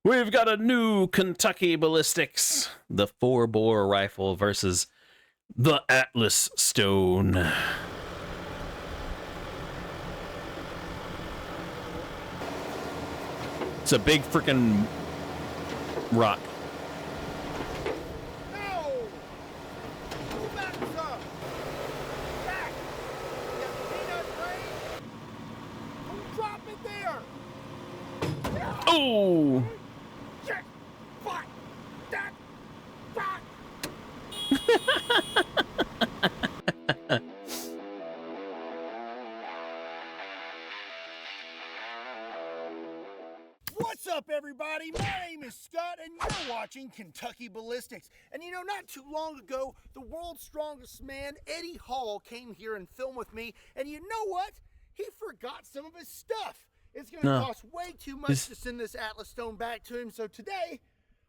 We've got a new Kentucky Ballistics, the 4-bore rifle versus the Atlas Stone. It's a big freaking rock. No! Go back some! Back! You got peanut brain? Don't drop it there! Oh! Shit! Fuck! That! Fuck! What's up, everybody? My name is Scott, and you're watching Kentucky Ballistics. And you know, not too long ago, the world's strongest man, Eddie Hall, came here and filmed with me. And you know what? He forgot some of his stuff. It's going to cost way too much to send this Atlas Stone back to him. So today,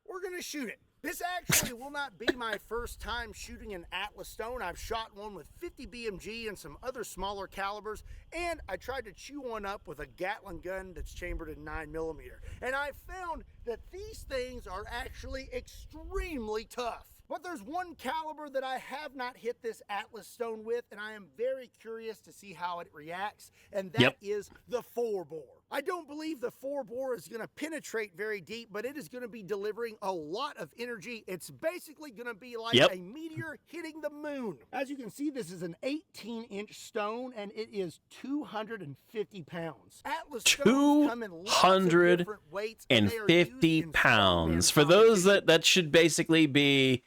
we're going to shoot it. This actually will not be my first time shooting an Atlas Stone. I've shot one with 50 BMG and some other smaller calibers, and I tried to chew one up with a Gatling gun that's chambered in 9mm. And I found that these things are actually extremely tough. But there's one caliber that I have not hit this Atlas Stone with, and I am very curious to see how it reacts, and that is the 4-bore. I don't believe the 4-bore is going to penetrate very deep, but it is going to be delivering a lot of energy. It's basically going to be like a meteor hitting the moon. As you can see, this is an 18-inch stone, and it is 250 pounds. Atlas stones come in lots of different weights, and 250 pounds. For those that should basically be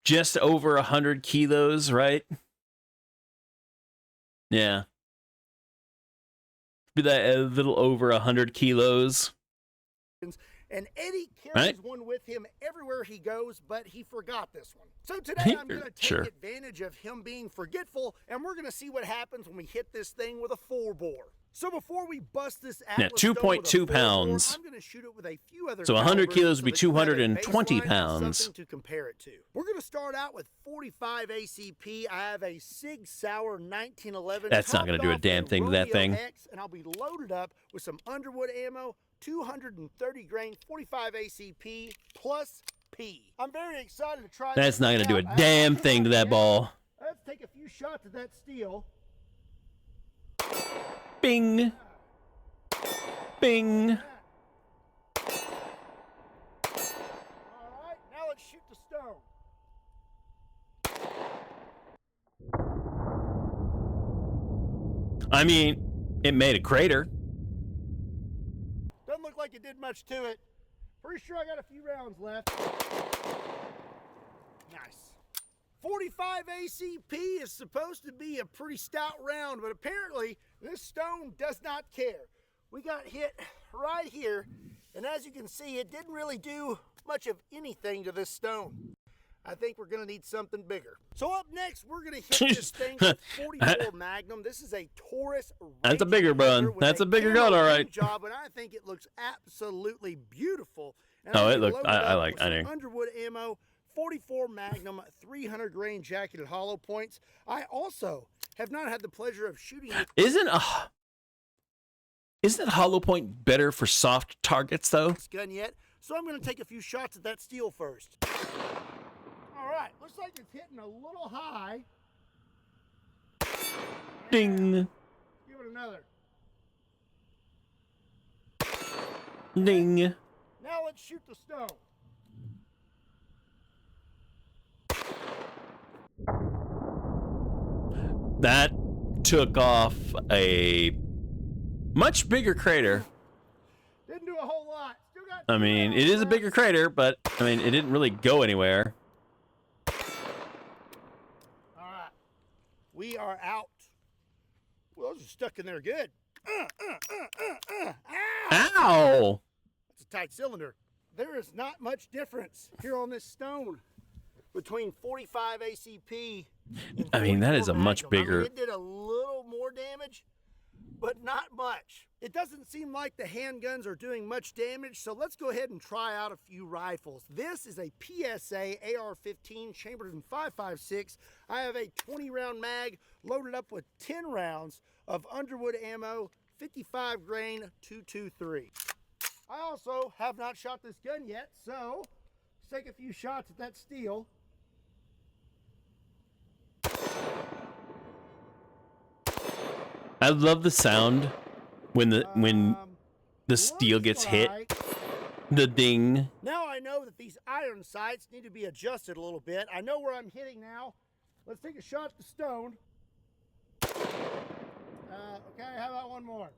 just over 100 kilos, right? Yeah. Be that a little over 100 kilos. And Eddie carries one with him everywhere he goes, but he forgot this one. So today I'm going to take advantage of him being forgetful, and we're going to see what happens when we hit this thing with a 4-bore. So before we bust this Atlas 2.2 pounds. I'm going to shoot it with a few other. So 100 kilos would be so 220 pounds. Something to compare it to. We're going to start out with 45 ACP. I have a Sig Sauer 1911. That's not going to do a damn thing to that thing. X, and I'll be loaded up with some Underwood ammo, 230 grain 45 ACP plus P. I'm very excited to try. That's not going to do a damn thing to that ball. Let's take a few shots at that steel. Bing. Bing. All right, now let's shoot the stone. I mean, it made a crater. Doesn't look like it did much to it. Pretty sure I got a few rounds left. Nice. 45 ACP is supposed to be a pretty stout round, but apparently this stone does not care. We got hit right here, and as you can see, it didn't really do much of anything to this stone. I think we're going to need something bigger. So up next, we're going to hit this thing with 44 Magnum. This is a Taurus. That's a bigger gun. That's a bigger gun, all right. Job, and I think it looks absolutely beautiful. And oh, it looked. I like. I know. Underwood ammo. 44 Magnum, 300 grain jacketed hollow points. I also have not had the pleasure of shooting. Isn't hollow point better for soft targets though? Gun yet? So I'm going to take a few shots at that steel first. All right, looks like it's hitting a little high. Ding. Give it another. Ding. Now let's shoot the stone. That took off a much bigger crater. Didn't do a whole lot. Still got. I mean, it is a bigger crater, but I mean, it didn't really go anywhere. All right, we are out. Well, those are stuck in there good. Ow! That's a tight cylinder. There is not much difference here on this stone between 45 ACP. I mean, that is a much bigger. I mean, it did a little more damage, but not much. It doesn't seem like the handguns are doing much damage, so let's go ahead and try out a few rifles. This is a PSA AR-15 chambered in 5.56. I have a 20-round mag loaded up with 10 rounds of Underwood ammo, 55 grain 223. I also have not shot this gun yet, so let's take a few shots at that steel. I love the sound when the steel gets hit. The ding. Now I know that these iron sights need to be adjusted a little bit. I know where I'm hitting now. Let's take a shot at the stone. Okay, how about one more?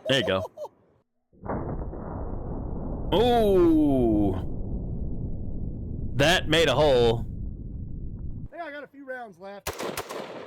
There you go. Oh, that made a hole. Yeah, I got a few rounds left.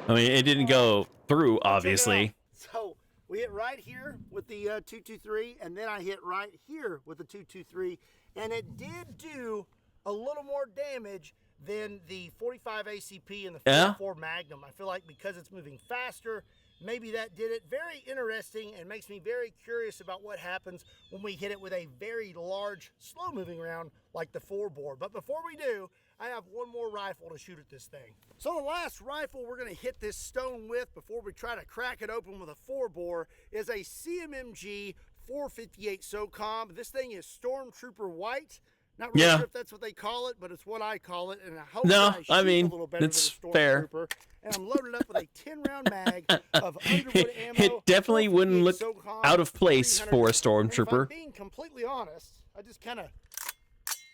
I mean, it didn't go through, obviously. So we hit right here with the 223, and then I hit right here with the 223, and it did do a little more damage than the 45 ACP and the 44 Magnum. I feel like because it's moving faster, maybe that did it. Very interesting, and makes me very curious about what happens when we hit it with a very large, slow-moving round like the 4-bore. But before we do, I have one more rifle to shoot at this thing. So the last rifle we're gonna hit this stone with before we try to crack it open with a 4-bore is a CMMG 458 SOCOM. This thing is Stormtrooper white. Not really sure if that's what they call it, but it's what I call it, and I hope that I shoot a little better it's than a fair. Stormtrooper. And I'm loaded up with a 10-round mag of Underwood ammo. It definitely wouldn't look SOCOM, out of place for a 300. Stormtrooper. And if I'm being completely honest, I just kind of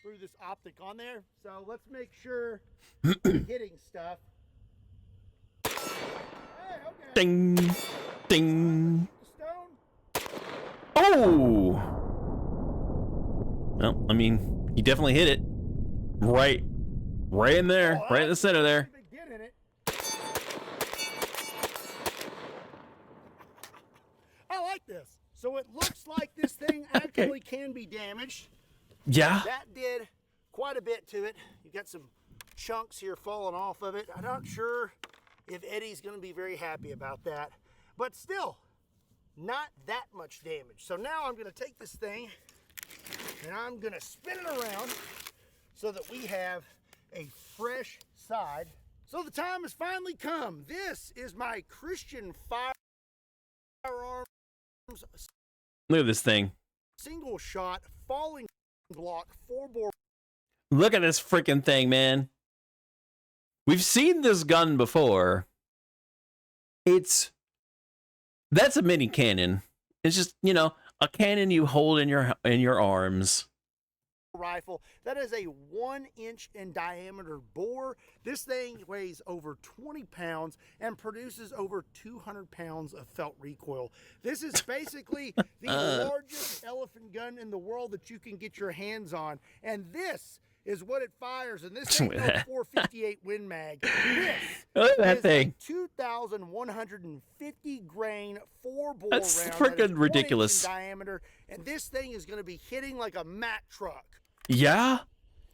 threw this optic on there. So let's make sure we're hitting stuff. Hey, okay. Ding, ding. Stone. Oh. Well, I mean, he definitely hit it. Right in there, right in the center there. Big dent in it. I like this. So it looks like this thing actually can be damaged. Yeah. That did quite a bit to it. You got some chunks here falling off of it. I'm not sure if Eddie's going to be very happy about that, but still not that much damage. So now I'm going to take this thing and I'm going to spin it around so that we have a fresh side. So the time has finally come. This is my Christian firearms Look at this thing. single shot falling Glock 4-bore. Look at this freaking thing, man. We've seen this gun before. That's a mini cannon. It's just, you know, a cannon you hold in your arms. Rifle that is a 1-inch in diameter bore. This thing weighs over 20 pounds and produces over 200 pounds of felt recoil. This is basically the largest elephant gun in the world that you can get your hands on, and this is what it fires. And this ain't no 458 Win Mag. This Look at that is thing. a 2,150 grain 4-bore That's round. freaking that is 1 ridiculous. inch in diameter, and this thing is going to be hitting like a Mack truck. Yeah.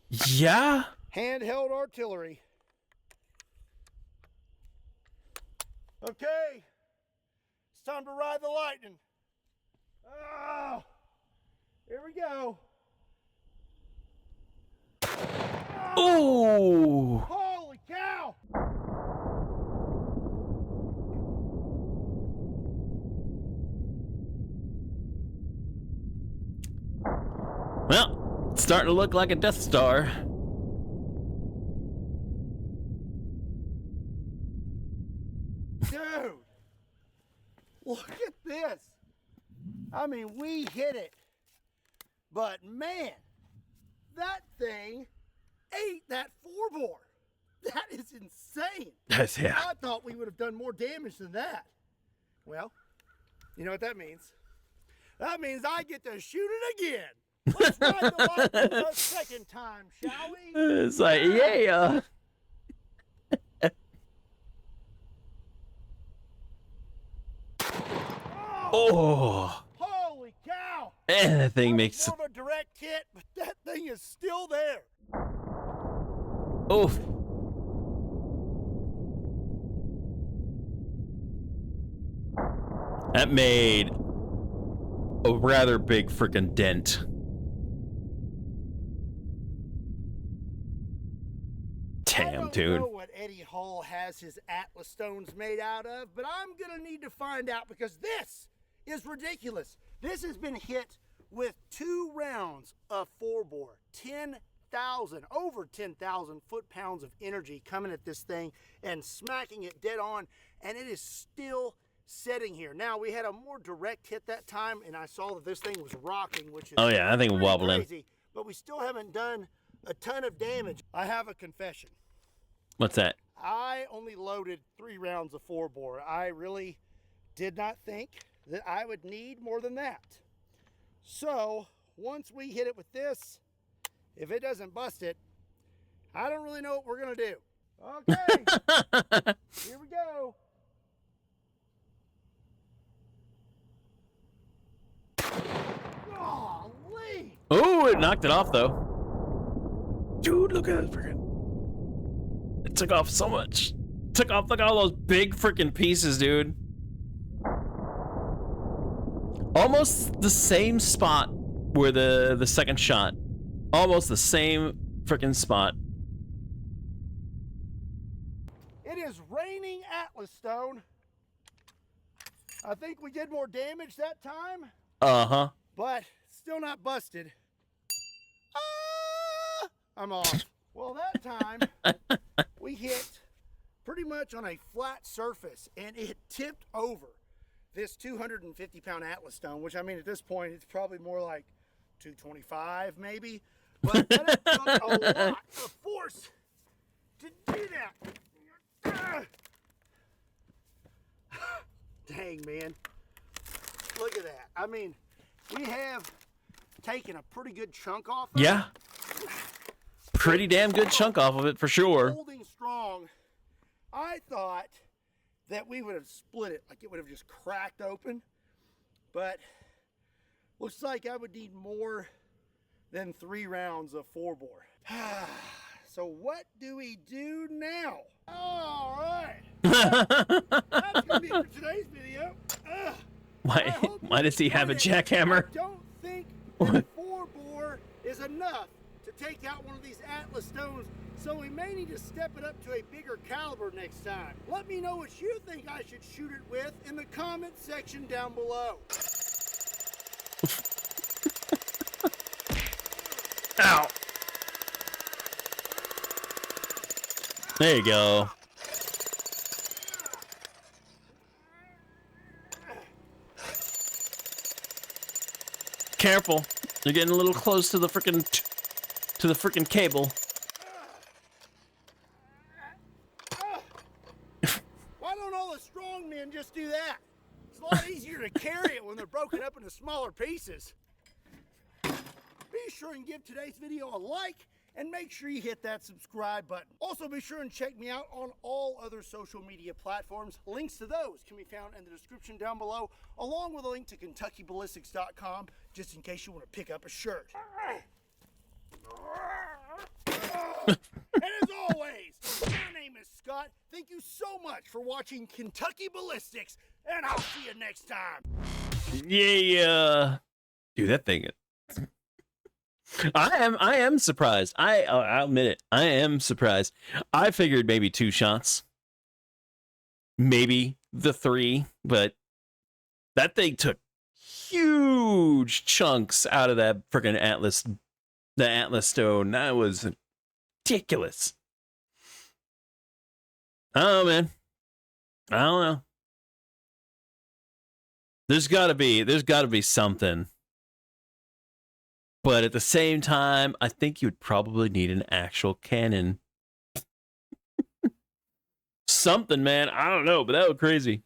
Yeah. Handheld artillery. Okay, it's time to ride the lightning. Oh, here we go. Oh. Holy cow! Well, it's starting to look like a Death Star. Dude, look at this. I mean, we hit it. But man, that thing ate that 4-bore. That is insane. That's I thought we would have done more damage than that. Well, you know what that means? That means I get to shoot it again. Let's ride the lightning a second time, shall we? It's like, yeah. Oh. Holy cow! And that thing makes. More of a direct hit, but that thing is still there. Oof. That made a rather big freaking dent. I Damn, don't dude. know what Eddie Hall has his Atlas stones made out of, but I'm gonna need to find out because this is ridiculous. This has been hit with 2 rounds of 4-bore, over 10,000 foot-pounds of energy coming at this thing and smacking it dead on, and it is still sitting here. Now, we had a more direct hit that time, and I saw that this thing was rocking, which is Oh yeah, I think pretty wobbling. crazy, but we still haven't done a ton of damage. I have a confession. What's that? I only loaded 3 rounds of 4-bore. I really did not think that I would need more than that. So once we hit it with this, if it doesn't bust it, I don't really know what we're gonna do. Okay, here we go. Golly. Oh, it knocked it off though. Dude, look at it freaking. It took off so much. Took off like all those big freaking pieces, dude. Almost the same spot where the second shot. Almost the same freaking spot. It is raining Atlas stone. I think we did more damage that time. Uh-huh. But still not busted. Ah! I'm off. Well, that time we hit pretty much on a flat surface, and it tipped over this 250-pound Atlas stone, which, I mean, at this point, it's probably more like 225 maybe. But that took a lot of force to do that. Ah! Dang, man. Look at that. I mean, we have taken a pretty good chunk off of it. Yeah. Pretty damn good chunk off of it for sure. Holding strong. I thought that we would have split it, like it would have just cracked open. But looks like I would need more than 3 rounds of 4-bore. So what do we do now? All right. That's going to be it for today's video. Why does he have a jackhammer? I don't think that 4-bore is enough to take out one of these Atlas stones, so we may need to step it up to a bigger caliber next time. Let me know what you think I should shoot it with in the comment section down below. Ow. There you go. Careful. You're getting a little close to the freaking cable. Why don't all the strong men just do that? It's a lot easier to carry it when they're broken up into smaller pieces. Be sure and give today's video a like, and make sure you hit that subscribe button. Also, be sure and check me out on all other social media platforms. Links to those can be found in the description down below, along with a link to KentuckyBallistics.com, just in case you want to pick up a shirt. And as always, my name is Scott. Thank you so much for watching Kentucky Ballistics, and I'll see you next time. Yeah. Dude, that thing. I am surprised. I'll admit it. I am surprised. I figured maybe 2 shots. Maybe the 3, but that thing took huge chunks out of that freaking the Atlas stone. That was ridiculous. Oh man. I don't know. There's gotta be something. But at the same time, I think you'd probably need an actual cannon. Something, man. I don't know, but that was crazy.